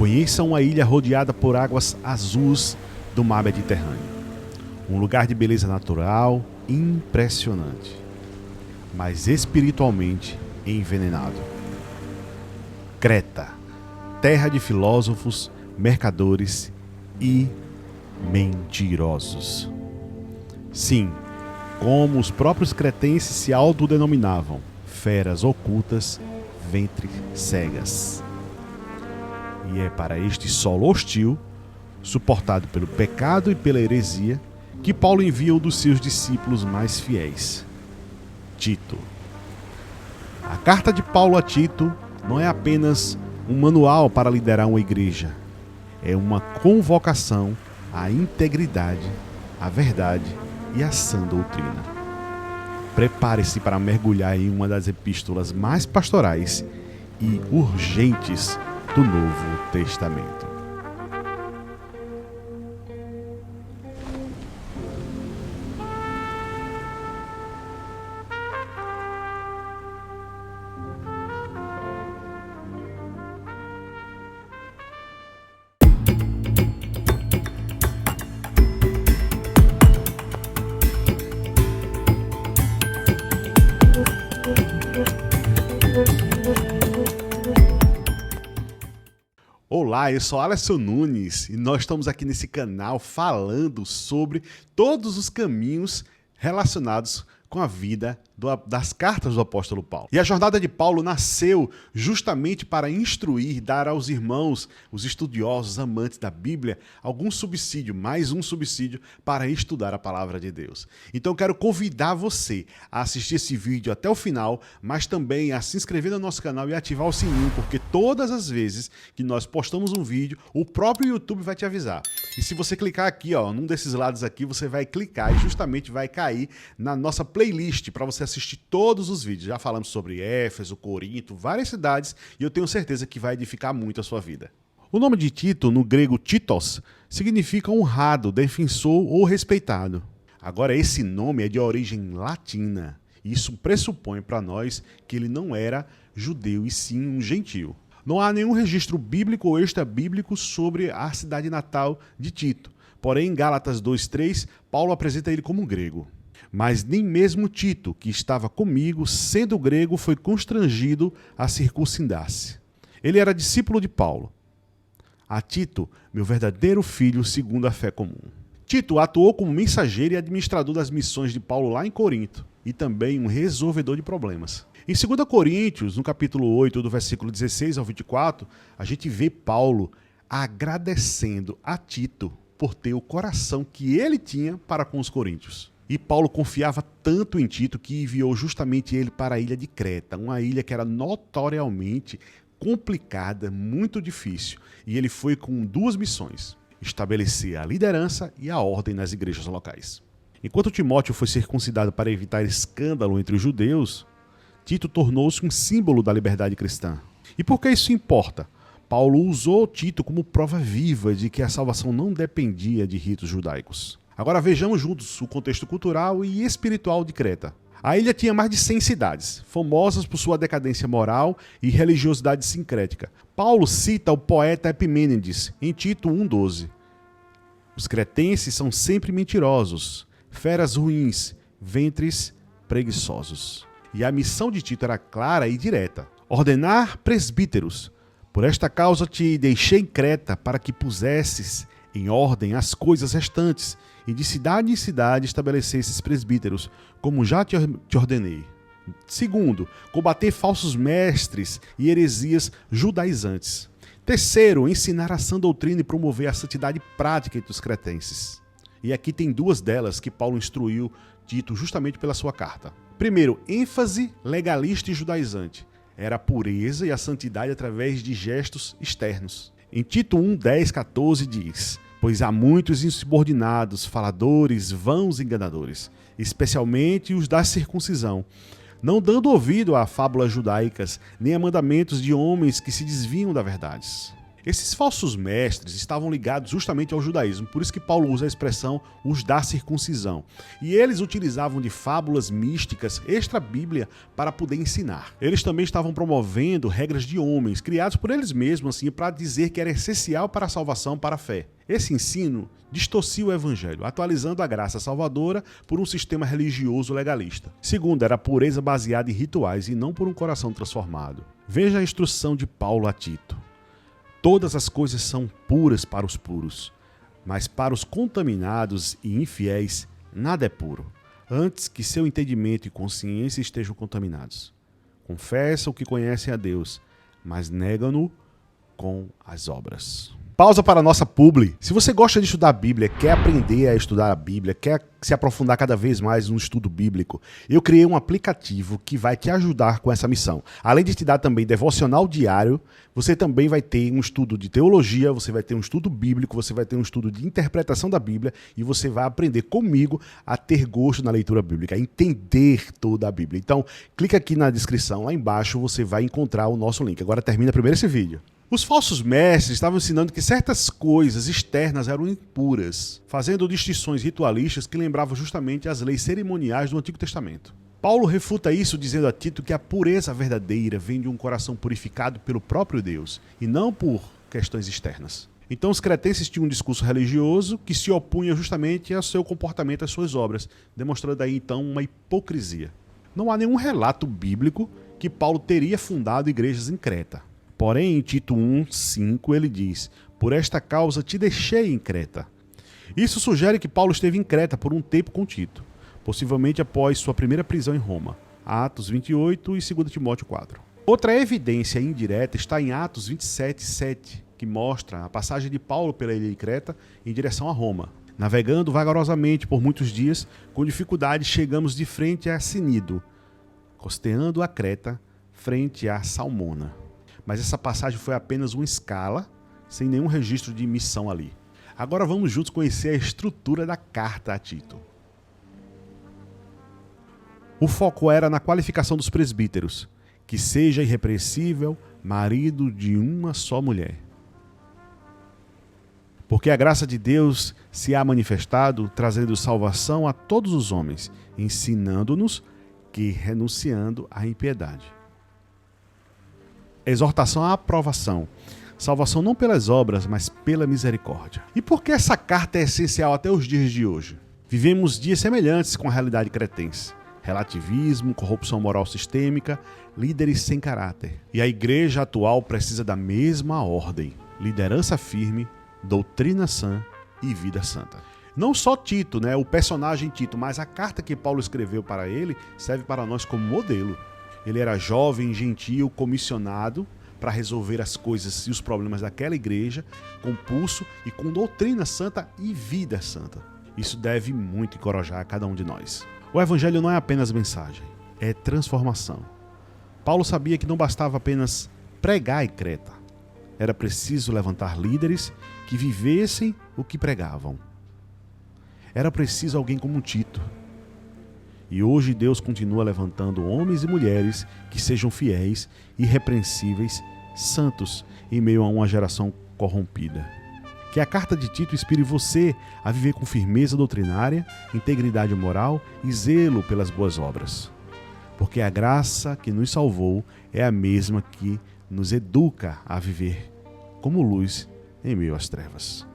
Conheça uma ilha rodeada por águas azuis do mar Mediterrâneo. Um lugar de beleza natural impressionante, mas espiritualmente envenenado. Creta, terra de filósofos, mercadores e mentirosos. Sim, como os próprios cretenses se autodenominavam, feras ocultas, ventre cegas. E é para este solo hostil, suportado pelo pecado e pela heresia, que Paulo envia um dos seus discípulos mais fiéis, Tito. A carta de Paulo a Tito não é apenas um manual para liderar uma igreja, é uma convocação à integridade, à verdade e à sã doutrina. Prepare-se para mergulhar em uma das epístolas mais pastorais e urgentes do Novo Testamento. Olá, eu sou Alisson Nunes e nós estamos aqui nesse canal falando sobre todos os caminhos relacionados com a vida das cartas do apóstolo Paulo. E a jornada de Paulo nasceu justamente para instruir, dar aos irmãos, os estudiosos, amantes da Bíblia, algum subsídio, mais um subsídio para estudar a palavra de Deus. Então eu quero convidar você a assistir esse vídeo até o final, mas também a se inscrever no nosso canal e ativar o sininho, porque todas as vezes que nós postamos um vídeo, o próprio YouTube vai te avisar. E se você clicar aqui, ó, num desses lados aqui, você vai clicar e justamente vai cair na nossa playlist para você assistir todos os vídeos. Já falamos sobre Éfeso, Corinto, várias cidades, e eu tenho certeza que vai edificar muito a sua vida. O nome de Tito, no grego Titos, significa honrado, defensor ou respeitado. Agora, esse nome é de origem latina. Isso pressupõe para nós que ele não era judeu e sim um gentio. Não há nenhum registro bíblico ou extra-bíblico sobre a cidade natal de Tito. Porém, em Gálatas 2:3, Paulo apresenta ele como um grego. Mas nem mesmo Tito, que estava comigo, sendo grego, foi constrangido a circuncidar-se. Ele era discípulo de Paulo. A Tito, meu verdadeiro filho segundo a fé comum. Tito atuou como mensageiro e administrador das missões de Paulo lá em Corinto, e também um resolvedor de problemas. Em 2 Coríntios, no capítulo 8, do versículo 16 ao 24, a gente vê Paulo agradecendo a Tito por ter o coração que ele tinha para com os coríntios. E Paulo confiava tanto em Tito que enviou justamente ele para a ilha de Creta, uma ilha que era notoriamente complicada, muito difícil. E ele foi com duas missões: estabelecer a liderança e a ordem nas igrejas locais. Enquanto Timóteo foi circuncidado para evitar escândalo entre os judeus, Tito tornou-se um símbolo da liberdade cristã. E por que isso importa? Paulo usou Tito como prova viva de que a salvação não dependia de ritos judaicos. Agora vejamos juntos o contexto cultural e espiritual de Creta. A ilha tinha mais de 100 cidades, famosas por sua decadência moral e religiosidade sincrética. Paulo cita o poeta Epimênides em Tito 1:12. Os cretenses são sempre mentirosos, feras ruins, ventres preguiçosos. E a missão de Tito era clara e direta: ordenar presbíteros. Por esta causa te deixei em Creta, para que pusesses em ordem as coisas restantes, e de cidade em cidade estabelecesses presbíteros, como já te ordenei. Segundo, combater falsos mestres e heresias judaizantes. Terceiro, ensinar a sã doutrina e promover a santidade prática entre os cretenses. E aqui tem duas delas que Paulo instruiu Tito justamente pela sua carta. Primeiro, ênfase legalista e judaizante. Era a pureza e a santidade através de gestos externos. Em Tito 1:10-14 diz: pois há muitos insubordinados, faladores, vãos e enganadores, especialmente os da circuncisão, não dando ouvido a fábulas judaicas, nem a mandamentos de homens que se desviam da verdade. Esses falsos mestres estavam ligados justamente ao judaísmo, por isso que Paulo usa a expressão os da circuncisão. E eles utilizavam de fábulas místicas extra-bíblia para poder ensinar. Eles também estavam promovendo regras de homens, criados por eles mesmos, assim, para dizer que era essencial para a salvação, para a fé. Esse ensino distorcia o evangelho, atualizando a graça salvadora por um sistema religioso legalista. Segundo, era a pureza baseada em rituais e não por um coração transformado. Veja a instrução de Paulo a Tito. Todas as coisas são puras para os puros, mas para os contaminados e infiéis nada é puro, antes que seu entendimento e consciência estejam contaminados. Confessam que conhecem a Deus, mas negam-no com as obras. Pausa para a nossa publi. Se você gosta de estudar a Bíblia, quer aprender a estudar a Bíblia, quer se aprofundar cada vez mais no estudo bíblico, eu criei um aplicativo que vai te ajudar com essa missão. Além de te dar também devocional diário, você também vai ter um estudo de teologia, você vai ter um estudo bíblico, você vai ter um estudo de interpretação da Bíblia e você vai aprender comigo a ter gosto na leitura bíblica, a entender toda a Bíblia. Então, clica aqui na descrição, lá embaixo você vai encontrar o nosso link. Agora termina primeiro esse vídeo. Os falsos mestres estavam ensinando que certas coisas externas eram impuras, fazendo distinções ritualistas que lembravam justamente as leis cerimoniais do Antigo Testamento. Paulo refuta isso dizendo a Tito que a pureza verdadeira vem de um coração purificado pelo próprio Deus, e não por questões externas. Então os cretenses tinham um discurso religioso que se opunha justamente ao seu comportamento, às suas obras, demonstrando aí então uma hipocrisia. Não há nenhum relato bíblico que Paulo teria fundado igrejas em Creta. Porém, em Tito 1:5 ele diz: por esta causa te deixei em Creta. Isso sugere que Paulo esteve em Creta por um tempo com Tito, possivelmente após sua primeira prisão em Roma, Atos 28 e 2 Timóteo 4. Outra evidência indireta está em Atos 27:7, que mostra a passagem de Paulo pela ilha de Creta em direção a Roma. Navegando vagarosamente por muitos dias, com dificuldade chegamos de frente a Cnido, costeando a Creta, frente a Salmona. Mas essa passagem foi apenas uma escala, sem nenhum registro de missão ali. Agora vamos juntos conhecer a estrutura da carta a Tito. O foco era na qualificação dos presbíteros, que seja irrepreensível, marido de uma só mulher. Porque a graça de Deus se há manifestado, trazendo salvação a todos os homens, ensinando-nos que, renunciando à impiedade, exortação à aprovação. Salvação não pelas obras, mas pela misericórdia. E por que essa carta é essencial até os dias de hoje? Vivemos dias semelhantes com a realidade cretense. Relativismo, corrupção moral sistêmica, líderes sem caráter. E a igreja atual precisa da mesma ordem. Liderança firme, doutrina sã e vida santa. Não só Tito, o personagem Tito, mas a carta que Paulo escreveu para ele serve para nós como modelo. Ele era jovem, gentil, comissionado para resolver as coisas e os problemas daquela igreja, com pulso e com doutrina santa e vida santa. Isso deve muito encorajar a cada um de nós. O evangelho não é apenas mensagem, é transformação. Paulo sabia que não bastava apenas pregar em Creta. Era preciso levantar líderes que vivessem o que pregavam. Era preciso alguém como Tito. E hoje Deus continua levantando homens e mulheres que sejam fiéis, irrepreensíveis, santos, em meio a uma geração corrompida. Que a carta de Tito inspire você a viver com firmeza doutrinária, integridade moral e zelo pelas boas obras. Porque a graça que nos salvou é a mesma que nos educa a viver como luz em meio às trevas.